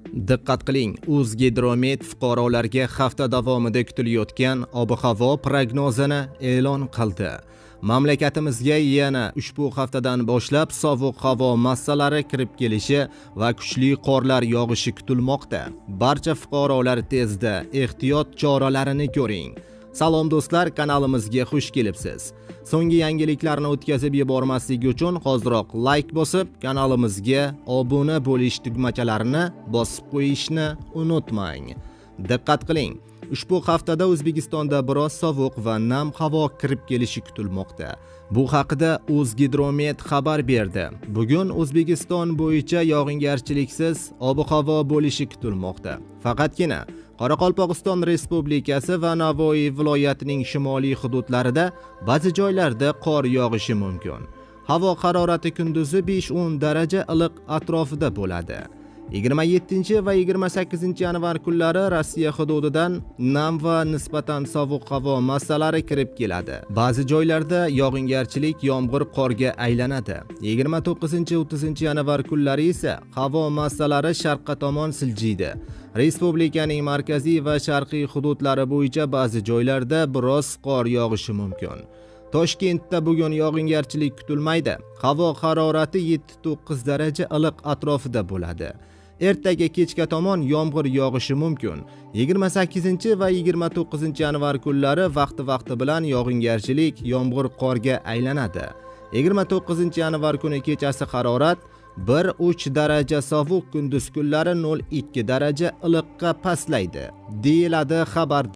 Diqqat qiling, O'zgidromet fuqarolarga hafta davomida kutilayotgan ob-havo prognozini e'lon qildi. Mamlakatimizga yana ushbu haftadan boshlab sovuq havo massalari kirib kelishi va kuchli qorlar yog'ishi kutilmoqda. Barcha fuqarolar tezda ehtiyot choralarini ko'ring. Salom do'stlar, kanalimizga xush kelibsiz. So'nggi yangiliklarni o'tkazib yubormaslik uchun hoziroq like bosib, kanalimizga obuna bo'lish tugmachalarini bosib qo'yishni unutmang. Diqqat qiling, ushbu haftada O'zbekistonda biroz sovuq va nam havo kirib kelishi kutilmoqda. Bu haqida O'zgidromet xabar berdi. Bugun O'zbekiston bo'yicha yog'ingarchiliksiz ob-havo bo'lishi kutilmoqda. Faqatgina Qoraqalpog'iston Respublikasi va Navoiy viloyatining shimoliy hududlarida ba'zi joylarda qor yog'ishi mumkin. Havo harorati kunduzi 5-10 daraja iliq atrofida bo'ladi. 27 va 28 yanvar kunlari Rossiya hududidan nam va nisbatan sovuq havo massalari kirib keladi. Ba'zi joylarda yog'ingarchilik yomg'ir qorga aylanadi. 29-30 yanvar kunlari esa havo massalari sharqqa tomon siljiydi. Respublikaning markaziy va sharqiy hududlari bo'yicha ba'zi joylarda biroz qor yog'ishi mumkin. Toshkentda bugun yog'ingarchilik kutilmaydi. Havo harorati 7-9 daraja iliq atrofida bo'ladi. Ertaga kechga tomon yomg'ir yog'ishi mumkin. 28 va 29 yanvar kunlari vaqti bilan yog'ingarchilik yomg'ir qorga aylanadi. 29 yanvar kuni kechasi harorat 1-3 daraja sovuq, kunduz kunlari 0-2 daraja iliqqa pastlaydi, deyiladi xabarda.